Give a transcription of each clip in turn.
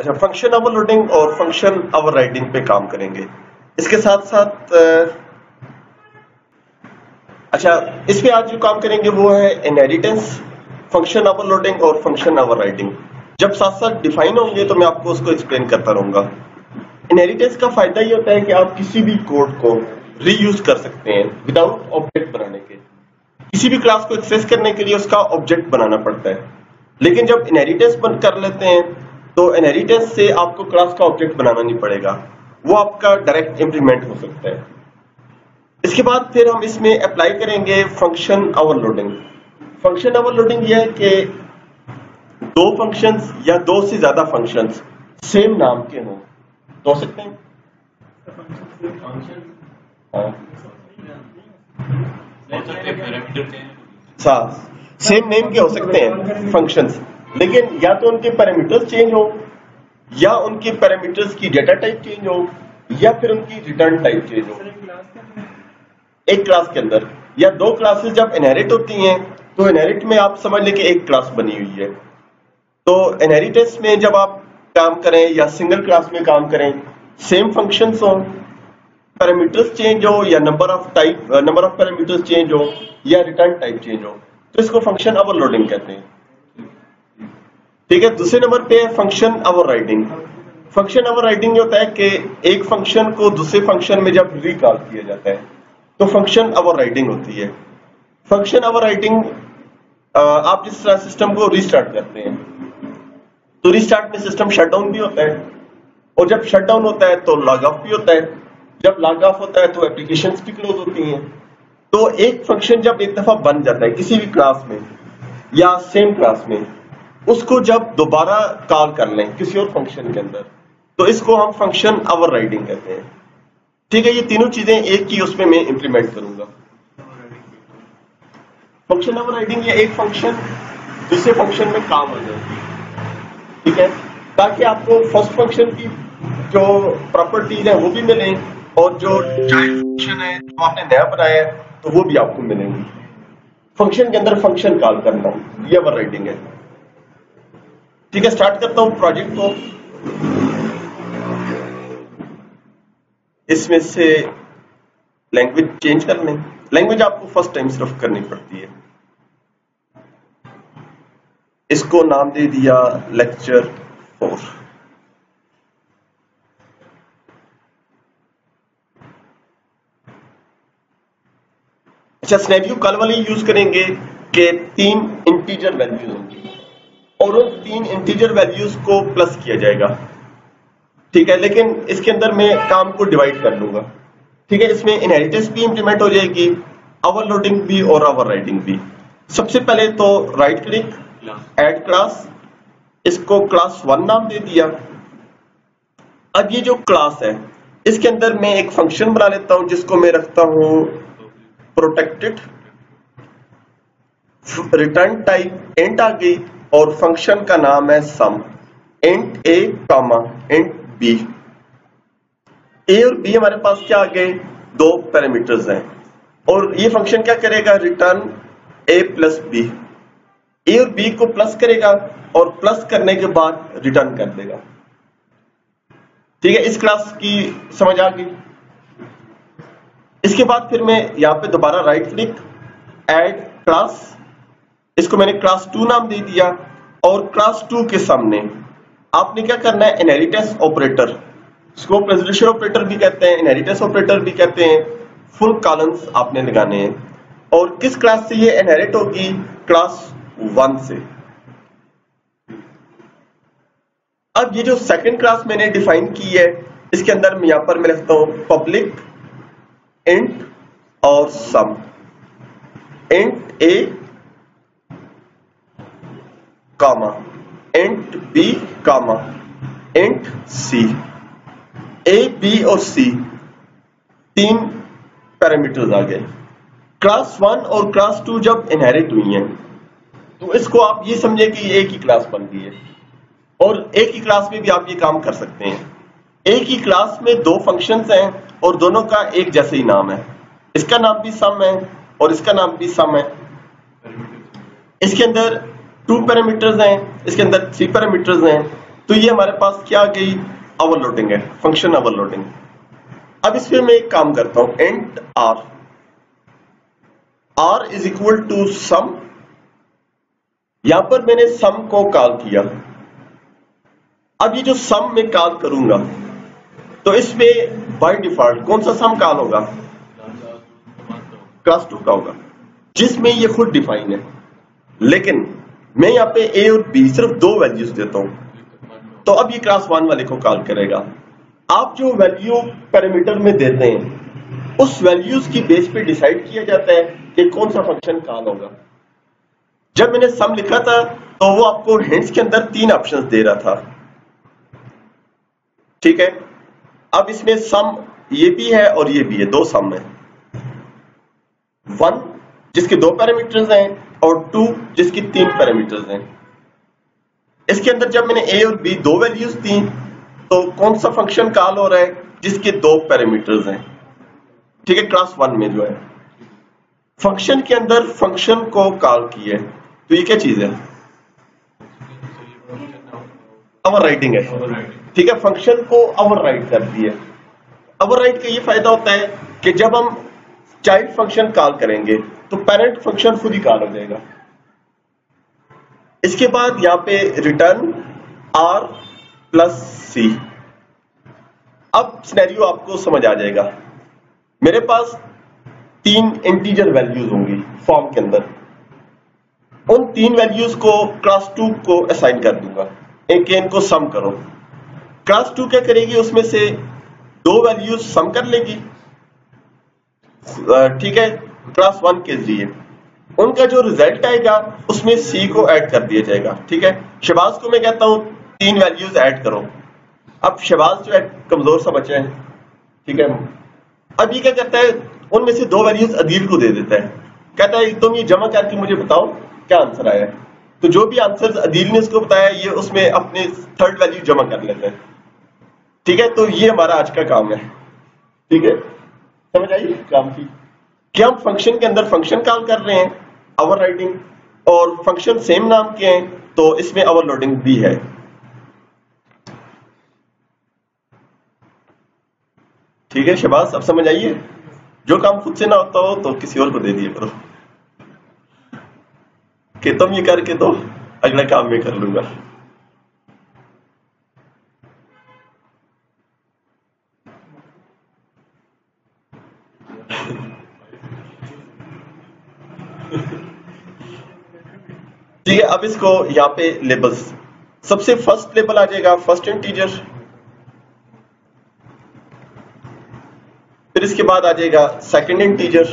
अच्छा, function overloading और function overriding पे काम करेंगे। इसके साथ साथ अच्छा, इस पे आज जो काम करेंगे वो है इनहेरिटेंस, फंक्शन ओवरलोडिंग और फंक्शन ओवरराइडिंग। जब साथ साथ डिफाइन होंगे तो मैं आपको उसको एक्सप्लेन करता रहूंगा। इनहेरिटेंस का फायदा ये होता है कि आप किसी भी कोड को रीयूज कर सकते हैं विदाउट ऑब्जेक्ट बनाने के। किसी भी क्लास को एक्सेस करने के लिए उसका ऑब्जेक्ट बनाना पड़ता है, लेकिन जब इनहेरिटेंस बंद कर लेते हैं तो इनहेरिटेंस से आपको क्लास का ऑब्जेक्ट बनाना नहीं पड़ेगा, वो आपका डायरेक्ट इंप्लीमेंट हो सकता है। इसके बाद फिर हम इसमें अप्लाई करेंगे फंक्शन ओवरलोडिंग। फंक्शन ओवरलोडिंग यह है कि दो फंक्शंस या दो से ज्यादा फंक्शंस सेम नाम के हों तो हो सकते हैं। सेम नेम के हो सकते हैं फंक्शंस, लेकिन या तो उनके पैरामीटर्स चेंज हो, या उनके पैरामीटर्स की डेटा टाइप चेंज हो, या फिर उनकी रिटर्न टाइप चेंज हो। एक क्लास के अंदर या दो क्लासेस जब इनहेरिट होती हैं तो इनहेरिट में आप समझ लें कि एक क्लास बनी हुई है। तो इनहेरिटेंस में जब आप काम करें या सिंगल क्लास में काम करें, सेम फंक्शंस हो, पैरामीटर्स चेंज हो, या नंबर ऑफ पैरामीटर्स चेंज हो, या रिटर्न टाइप चेंज हो, तो इसको फंक्शन ओवरलोडिंग कहते हैं। ठीक है, दूसरे नंबर पे है फंक्शन ओवरराइडिंग। फंक्शन ओवरराइडिंग होता है कि एक फंक्शन को दूसरे फंक्शन में जब रिकॉल किया जाता है तो फंक्शन ओवरराइडिंग होती है। फंक्शन ओवरराइडिंग आप जिस तरह सिस्टम को रीस्टार्ट करते हैं तो रीस्टार्ट में सिस्टम शटडाउन भी होता है, और जब शटडाउन होता है तो लॉग ऑफ भी होता है। जब लॉग ऑफ होता है तो एप्लीकेशंस भी क्लोज होती हैं। तो एक फंक्शन जब एक दफा बन जाता है किसी भी क्लास में या सेम क्लास में, उसको जब दोबारा कॉल कर लें किसी और फंक्शन के अंदर तो इसको हम फंक्शन ओवरराइडिंग कहते हैं। ठीक है, ये तीनों चीजें एक ही उसमें मैं इंप्लीमेंट करूंगा। फंक्शन ओवरराइडिंग, ये एक फंक्शन दूसरे फंक्शन में काम आ जाएगी। ठीक है, ताकि आपको फर्स्ट फंक्शन की जो प्रॉपर्टीज है वो भी मिले, और जो चाइल्ड फंक्शन है जो आपने नया बनाया है तो वो भी आपको मिलेंगी। फंक्शन के अंदर फंक्शन कॉल करना, ये ओवरराइडिंग है। ठीक है, स्टार्ट करता हूं प्रोजेक्ट को। इसमें से लैंग्वेज चेंज कर लें। लैंग्वेज आपको फर्स्ट टाइम सिर्फ करनी पड़ती है। इसको नाम दे दिया लेक्चर 4। अच्छा, सिनेरियो कल वाले यूज करेंगे कि 3 इंटीजर वैल्यूज होंगी और उन 3 इंटीजर वैल्यूज को प्लस किया जाएगा। ठीक है, लेकिन इसके अंदर मैं काम को डिवाइड कर लूंगा। ठीक है, इसमें इनहेरिटेंस भी इंप्लीमेंट हो जाएगी, ओवरलोडिंग भी और ओवरराइडिंग भी। सबसे पहले तो राइट क्लिक, ऐड क्लास, इसको क्लास 1 नाम दे दिया। अब ये जो क्लास है इसके अंदर मैं एक फंक्शन बना लेता हूं जिसको मैं रखता हूं प्रोटेक्टेड। रिटर्न टाइप इंट आ गई और फंक्शन का नाम है सम, इंट ए कॉमा इंट बी। ए और बी हमारे पास क्या आ गए, 2 पैरामीटर्स हैं, और ये फंक्शन क्या करेगा, रिटर्न ए प्लस बी। ए और बी को प्लस करेगा और प्लस करने के बाद रिटर्न कर देगा। ठीक है, इस क्लास की समझ आ गई। इसके बाद फिर मैं यहां पे दोबारा राइट क्लिक, ऐड क्लास, इसको मैंने क्लास 2 नाम दे दिया, और क्लास 2 के सामने आपने क्या करना है, inheritance operator, scope resolution operator भी कहते हैं, इनहेरिटेंस ऑपरेटर भी कहते हैं, फुल कॉलम्स आपने लगाने हैं। और किस क्लास से ये इनहेरिट होगी, क्लास 1 से। अब ये जो सेकंड क्लास मैंने डिफाइन की है इसके अंदर मैं यहां पर मैं लिखता हूं पब्लिक इंट और sum, int A comma int B comma int C. A B और सी 3 पैरामीटर्स आ गए। क्लास 1 और क्लास 2 जब इनहेरिट हुई हैं तो इसको आप ये समझे कि एक ही क्लास बन गई है, और एक ही क्लास में भी आप ये काम कर सकते हैं। एक ही क्लास में 2 फंक्शंस हैं और दोनों का एक जैसे ही नाम है, इसका नाम भी सम है और इसका नाम भी सम है। इसके अंदर 2 पैरामीटर्स हैं, इसके अंदर 3 पैरामीटर्स हैं, तो ये हमारे पास क्या आ गई, ओवरलोडिंग है, फंक्शन ओवरलोडिंग। अब इसमें मैं एक काम करता हूं, int r is equal to sum. यहां पर मैंने सम को कॉल किया। अब ये जो सम में कॉल करूंगा तो इसमें बाय डिफॉल्ट कौन सा सम कॉल होगा, क्लास 2 का होगा, जिसमें ये खुद डिफाइन है। लेकिन मैं यहाँ पे a और b सिर्फ 2 वैल्यूज देता हूं, तो अब ये क्लास 1 वाले को कॉल करेगा। आप जो वैल्यू पैरामीटर में देते हैं उस वैल्यूज की बेस पे डिसाइड किया जाता है कि कौन सा फंक्शन कॉल होगा। जब मैंने सम लिखा था तो वो आपको हिंट्स के अंदर 3 ऑप्शंस दे रहा था, ठीक है। अब इसमें सम ये भी है और ये भी है, 2 सम है, 1 जिसके 2 पैरामीटर्स हैं और 2 जिसकी 3 पैरामीटर्स हैं। इसके अंदर जब मैंने a और b 2 वैल्यूज दी तो कौन सा फंक्शन कॉल हो रहा है, जिसके 2 पैरामीटर्स हैं, ठीक है। क्लास 1 में जो है फंक्शन के अंदर फंक्शन को कॉल किए, तो ये क्या चीज है, ओवरराइडिंग है, ठीक है। फंक्शन को ओवरराइड कर दिए। ओवरराइड का ये फायदा होता है कि जब हम चाइल्ड फंक्शन कॉल करेंगे तो पेरेंट फंक्शन खुद ही कॉल हो जाएगा। इसके बाद यहां पे रिटर्न r प्लस c। अब सिनेरियो आपको समझ आ जाएगा। मेरे पास 3 इंटीजर वैल्यूज होंगी फॉर्म के अंदर, उन 3 वैल्यूज को क्लास 2 को असाइन कर दूंगा, एक इनको सम करो। क्लास 2 क्या करेगी, उसमें से 2 वैल्यूज सम कर लेगी, ठीक है, क्लास 1 के जरिए। उनका जो रिजल्ट आएगा उसमें c को ऐड कर दिया जाएगा, ठीक है। शहबाज को मैं कहता हूं 3 वैल्यूज ऐड करो। अब शहबाज जो है कमजोर सा बच्चा है, ठीक है। अब ये क्या करता है, उनमें से 2 वैल्यूज अदील को दे देता है, कहता है तुम ये जमा करके मुझे बताओ क्या आंसर आया। तो जो भी आंसर अदील ने उसको बताया ये उसमें अपने 3rd वैल्यू जमा कर लेते हैं, ठीक है। तो ये हमारा आज का काम है, ठीक है। समझ आई काम की कि हम फंक्शन के अंदर फंक्शन कॉल कर रहे हैं, ओवरराइडिंग, और फंक्शन सेम नाम के हैं तो इसमें ओवरलोडिंग भी है। ठीक है शहबाज, अब समझ आइए। जो काम खुद से ना होता हो तो किसी और को दे दिया करो कि तुम ये करके दो, अगला काम मैं कर लूंगा। ठीक है, अब इसको यहां पे लेबल्स, सबसे फर्स्ट लेबल आ जाएगा फर्स्ट इंटीजर, फिर इसके बाद आ जाएगा सेकंड इंटीजर,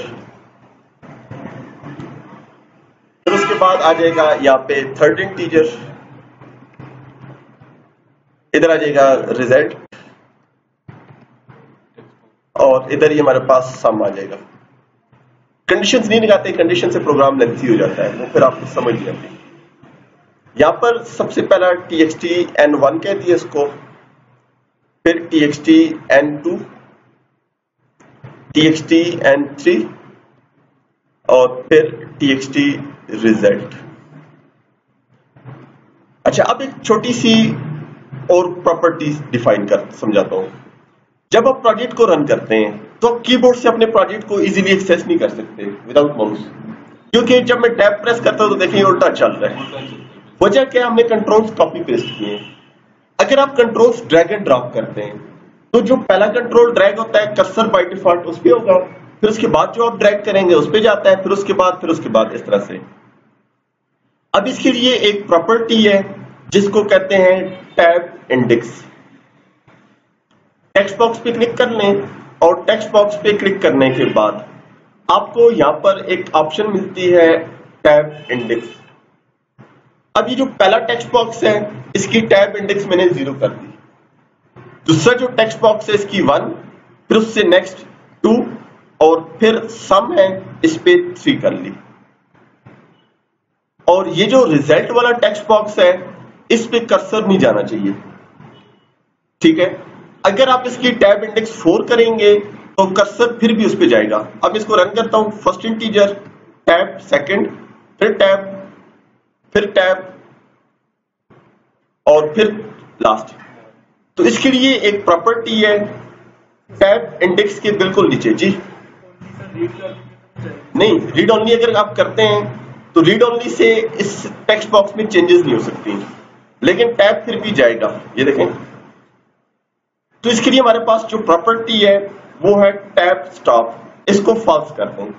फिर उसके बाद आ जाएगा यहाँ पे 3rd इंटीजर, इधर आ जाएगा रिजल्ट, और इधर ही हमारे पास सम आ जाएगा। कंडीशंस नहीं लगाते, कंडीशन से प्रोग्राम लेंथी हो जाता है, वो फिर आपको समझ नहीं आती। यहां पर सबसे पहला txt n1 कह दिया इसको, फिर txt n2, txt n3 और फिर txt रिजल्ट। अच्छा, अब एक छोटी सी और प्रॉपर्टीज डिफाइन कर समझाता हूं। जब आप प्रोजेक्ट को रन करते हैं तो आप कीबोर्ड से अपने प्रोजेक्ट को इजीली एक्सेस नहीं कर सकते विदाउट माउस, क्योंकि जब मैं टैब प्रेस करता हूं तो देखिए उल्टा चल रहा है। वजह क्या, हमने कंट्रोल्स कॉपी पेस्ट किए हैं। अगर आप कंट्रोल्स ड्रैग एंड ड्रॉप करते हैं तो जो पहला कंट्रोल ड्रैग होता है कर्सर बाय डिफॉल्ट उस पे होगा, फिर उसके बाद जो आप ड्रैग करेंगे उस पे जाता है, फिर उसके बाद इस तरह से। अब इसके लिए एक प्रॉपर्टी है जिसको कहते हैं टैब इंडेक्स। टेक्स्ट बॉक्स पे क्लिक कर लें और टेक्स्ट बॉक्स पे क्लिक करने के बाद आपको यहां पर एक ऑप्शन मिलती है टैब इंडेक्स। अब ये जो पहला टेक्स्ट बॉक्स है इसकी टैब इंडेक्स मैंने 0 कर दी। दूसरा जो टेक्स्ट बॉक्स है इसकी 1, फिर उससे नेक्स्ट 2 और फिर सम है इस पे 3 कर ली। और ये जो रिजल्ट वाला टेक्स्ट बॉक्स है इस पे कर्सर नहीं जाना चाहिए, ठीक है। अगर आप इसकी टैब इंडेक्स 4 करेंगे तो कर्सर फिर भी उस पे जाएगा। अब इसको रन करता हूं, फर्स्ट इंटीजर, टैब, सेकंड, फिर टैब, फिर टैब और फिर लास्ट। तो इसके लिए एक प्रॉपर्टी है टैब इंडेक्स के बिल्कुल नीचे। जी नहीं, रीड ओनली अगर आप करते हैं तो रीड ओनली से इस टेक्स्ट बॉक्स में चेंजेस नहीं हो सकती, लेकिन टैब फिर भी जाएगा। ये देखें, तो इसके लिए हमारे पास जो प्रॉपर्टी है वो है टैब स्टॉप। इसको फॉल्स कर दें।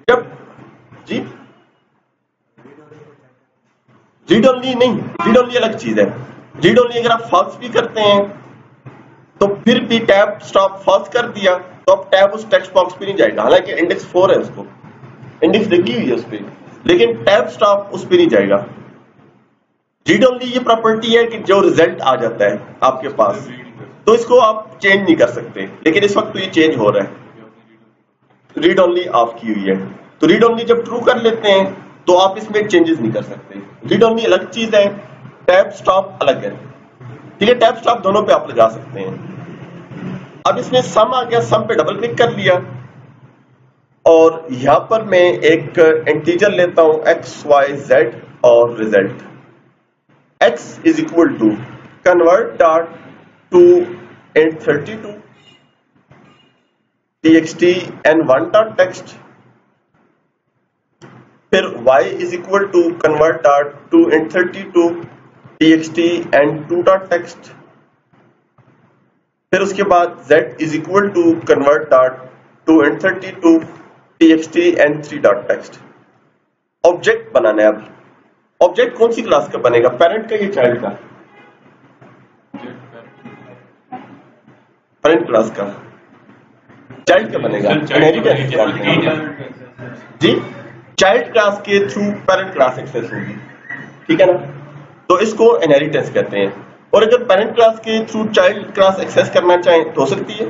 जब जी रीड ओनली नहीं, रीड ओनली अलग चीज है। रीड ओनली अगर आप फॉल्स भी करते हैं तो फिर भी टैब स्टॉप फॉल्स कर दिया तो अब टैब उस टेक्स्ट बॉक्स पे नहीं जाएगा, हालांकि इंडेक्स 4 है, उसको इंडेक्स लगी हुई है उस पर, लेकिन टैब स्टॉप उस पर नहीं जाएगा। रीड ओनली ये प्रॉपर्टी है कि जो रिजल्ट आ जाता है आपके पास तो इसको आप चेंज नहीं कर सकते, लेकिन इस वक्त तो ये चेंज हो रहा है। रीड ओनली ऑफ की हुई है, तो रीड ओनली जब ट्रू कर लेते हैं तो आप इसमें चेंजेस नहीं कर सकते। रीड ओनली अलग चीज है, टैब स्टॉप अलग है। ठीक है, टैब स्टॉप दोनों पे आप लगा सकते हैं। अब इसमें सम आ गया, सम पे डबल क्लिक कर लिया और यहां पर मैं एक इंटीजर लेता हूं x y z और result x is equal to convert dot to int 32 txt n1 dot text, फिर y is equal to convert dot to int 32 txt n2 dot text, फिर उसके बाद z is equal to convert dot to int 32 txt n3 dot text. Object बनाना है। अब object कौन सी class का बनेगा, पेरेंट का या चाइल्ड का? पेरेंट क्लास का। चाइल्ड का बनेगा, जी चाइल्ड क्लास के थ्रू पेरेंट क्लास एक्सेस होगी। ठीक है ना, तो इसको इनहेरिटेंस कहते हैं। और अगर पेरेंट क्लास के थ्रू चाइल्ड क्लास एक्सेस करना चाहें तो हो सकती है।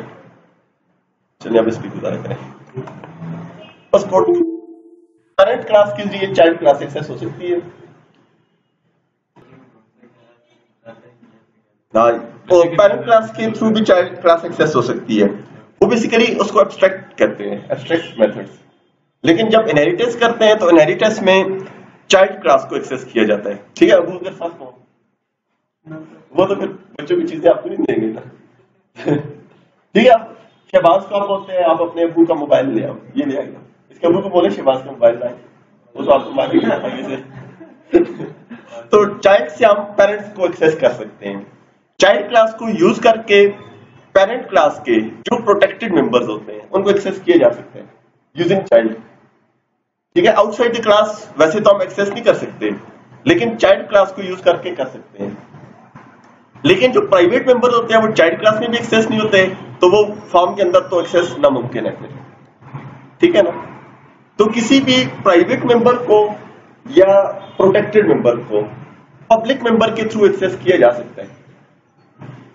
चलिए अब इसकी गुजारा करें। बस पेरेंट क्लास के जरिए चाइल्ड क्लास एक्सेस हो सकती है। तो पेरेंट क्लास के थ्रू भी चाइल्ड क्लास एक्सेस हो सकती है। वो बेसिकली उसको एब्स्ट्रैक्ट कहते हैं, एब्स्ट्रैक्ट मेथड्स। लेकिन जब इनहेरिटेंस करते हैं तो इनहेरिटेंस में चाइल्ड क्लास को एक्सेस किया जाता है। ठीक है, वो अगर साथ हो वो तो फिर बच्चों की चीजें आपको नहीं देंगे ना। ठीक है, शहबाज को आप बोलते हैं आप अपने अबू का मोबाइल ले आओ, ये ले आएगा। इसके अबू को बोले शहबाज का मोबाइल लाए, वो तो आपको मार नहीं आगे से। तो चाइल्ड से हम पेरेंट्स को एक्सेस कर सकते हैं। चाइल्ड क्लास को यूज करके पेरेंट क्लास के जो प्रोटेक्टेड मेंबर्स होते हैं उनको एक्सेस किए जा सकते हैं यूजिंग चाइल्ड। ठीक है, आउटसाइड द क्लास वैसे तो हम एक्सेस नहीं कर सकते, लेकिन चाइल्ड क्लास को यूज करके कर सकते हैं। लेकिन जो प्राइवेट मेंबर होते हैं वो चाइल्ड क्लास में भी एक्सेस नहीं होते, तो वो फॉर्म के अंदर तो एक्सेस नामुमकिन है फिर। ठीक है ना, तो किसी भी प्राइवेट मेंबर को या प्रोटेक्टेड मेंबर को पब्लिक मेंबर के थ्रू एक्सेस किया जा सकता है।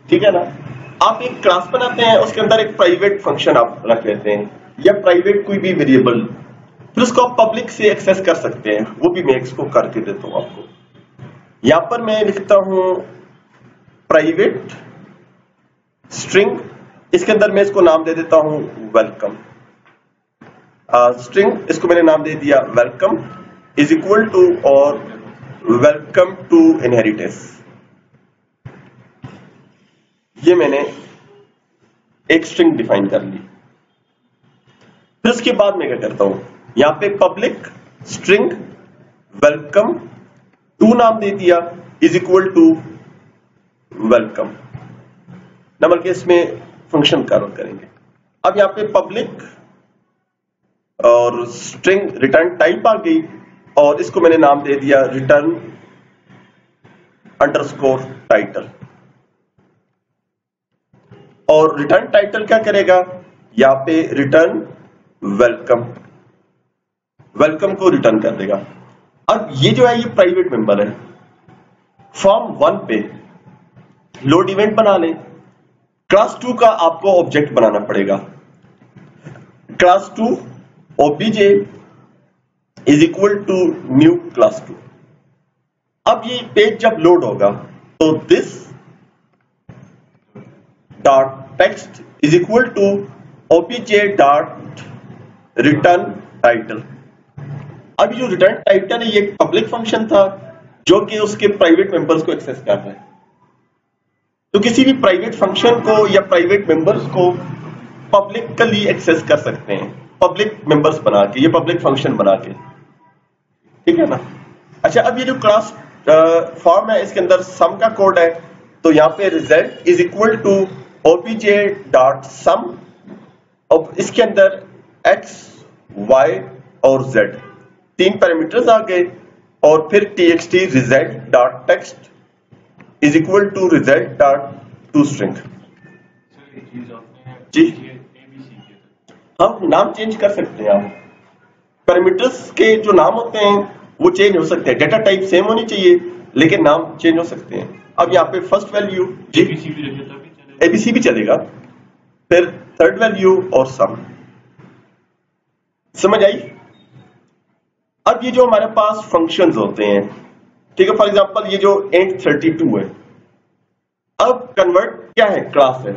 ठीक है ना, आप एक क्लास बनाते हैं, उसके अंदर एक प्राइवेट फंक्शन आप रख लेते हैं या प्राइवेट कोई भी वेरिएबल, फिर उसको आप पब्लिक से एक्सेस कर सकते हैं। वो भी मैं इसको करके देता हूं आपको। यहां पर मैं लिखता हूं प्राइवेट स्ट्रिंग, इसके अंदर मैं इसको नाम दे देता हूं वेलकम स्ट्रिंग, इसको मैंने नाम दे दिया वेलकम इज इक्वल टू और वेलकम टू इनहेरिटेंस। ये मैंने एक स्ट्रिंग डिफाइन कर ली। फिर उसके बाद मैं क्या करता हूं, यहां पे पब्लिक स्ट्रिंग वेलकम टू नाम दे दिया is equal to welcome. Number के इसमें फंक्शन कॉल करेंगे। अब यहां पे पब्लिक और स्ट्रिंग रिटर्न टाइप आ गई और इसको मैंने नाम दे दिया रिटर्न अंडरस्कोर टाइटल। और रिटर्न टाइटल क्या करेगा, यहां पे रिटर्न वेलकम, वेलकम को रिटर्न कर देगा। अब ये जो है ये प्राइवेट मेंबर है। फॉर्म 1 पे लोड इवेंट बना लें। क्लास 2 का आपको ऑब्जेक्ट बनाना पड़ेगा। Class 2 OBJ is equal to new class 2। अब ये पेज जब लोड होगा तो this dot text is equal to OBJ dot return title. अब जो रिटर्न टाइटल है ये एक पब्लिक फंक्शन था जो कि उसके प्राइवेट मेंबर्स को एक्सेस कर रहा है। तो किसी भी प्राइवेट फंक्शन को या प्राइवेट मेंबर्स को पब्लिकली एक्सेस कर सकते हैं, पब्लिक मेंबर्स बना के, ये पब्लिक फंक्शन बना के, ठीक है ना। अच्छा, अब ये जो क्लास फॉर्म है इसके अंदर सम का कोड है, तो यहाँ पे result is equal to OBJ dot sum, और इसके अंदर x, y और z तीन पैरामीटर्स आ गए, और फिर txt result dot text is equal to result dot to string. जी हम नाम चेंज कर सकते हैं, आप पैरामीटर्स के जो नाम होते हैं वो चेंज हो सकते हैं, डेटा टाइप सेम होनी चाहिए लेकिन नाम चेंज हो सकते हैं। अब यहाँ पे फर्स्ट वैल्यू एबीसी भी चलेगा, फिर थर्ड वैल्यू और सम, समझ आई। अब ये जो हमारे पास फंक्शंस होते हैं, ठीक है, फॉर एग्जांपल ये जो int 32 है, अब कन्वर्ट क्या है, क्लास है।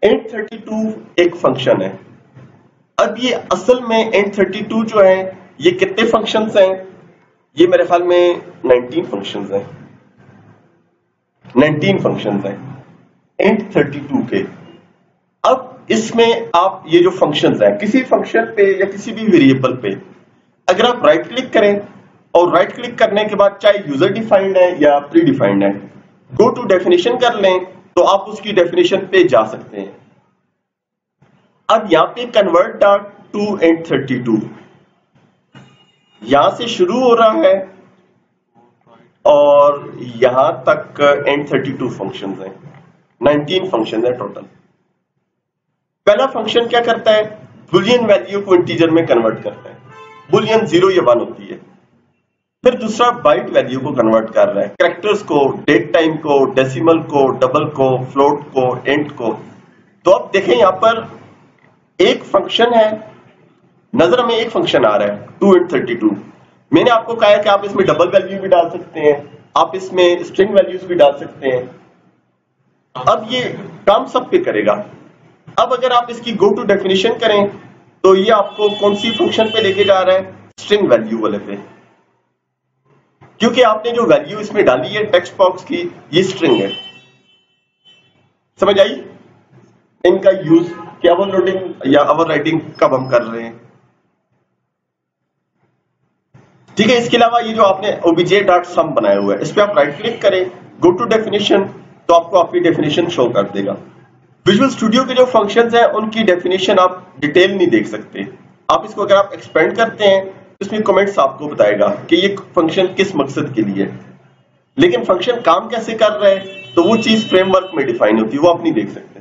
int 32 एक फंक्शन है। अब ये असल में int 32 जो है ये कितने फंक्शंस हैं, ये मेरे ख्याल में 19 फंक्शंस हैं, 19 फंक्शंस हैं int 32 के। अब इसमें आप ये जो फंक्शंस हैं, किसी फंक्शन पे या किसी भी वेरिएबल पे अगर आप राइट क्लिक करें, और राइट क्लिक करने के बाद चाहे यूजर डिफाइंड है या प्री डिफाइंड है, गो टू डेफिनेशन कर लें तो आप उसकी डेफिनेशन पे जा सकते हैं। अब यहां पे कन्वर्ट डॉट टू int 32 यहां से शुरू हो रहा है और यहां तक int 32 फंक्शंस हैं, 19 फंक्शंस है टोटल। पहला फंक्शन क्या करता है, बुलियन वैल्यू को इंटीजर में कन्वर्ट करता है, बुलियन 0 या 1 होती है। फिर दूसरा बाइट वैल्यू को कन्वर्ट कर रहा है, कैरेक्टर्स को, डेट टाइम को, डेसिमल को, डबल को, फ्लोट को, इंट को। तो अब देखें यहां पर एक फंक्शन है, नजर में एक फंक्शन आ रहा है 2int32। मैंने आपको कहा है कि आप इसमें डबल वैल्यू भी डाल सकते हैं, आप इसमें स्ट्रिंग वैल्यूज भी डाल सकते हैं। अब ये काम सब पे करेगा। अब अगर आप इसकी गो टू डेफिनेशन करें तो ये आपको कौन सी फंक्शन पे लेके जा रहा है, स्ट्रिंग वैल्यू वाले पे, क्योंकि आपने जो वैल्यू इसमें डाली है टेक्स्ट बॉक्स की, ये स्ट्रिंग है। समझ आई इनका यूज, कि ओवरलोडिंग या ओवरराइटिंग कब हम कर रहे हैं, ठीक है। इसके अलावा ये जो आपने obj.sum बनाया हुआ है, इस पे आप राइट क्लिक करें, गो टू डेफिनेशन, तो आपको आपकी डेफिनेशन शो कर देगा। विजुअल स्टूडियो के जो फंक्शंस हैं उनकी डेफिनेशन आप डिटेल नहीं देख सकते। आप इसको अगर आप एक्सपेंड करते हैं तो इसमें कमेंट्स आपको बताएगा कि ये फंक्शन किस मकसद के लिए है, लेकिन फंक्शन काम कैसे कर रहा है तो वो चीज फ्रेमवर्क में डिफाइन होती है, वो आप नहीं देख सकते।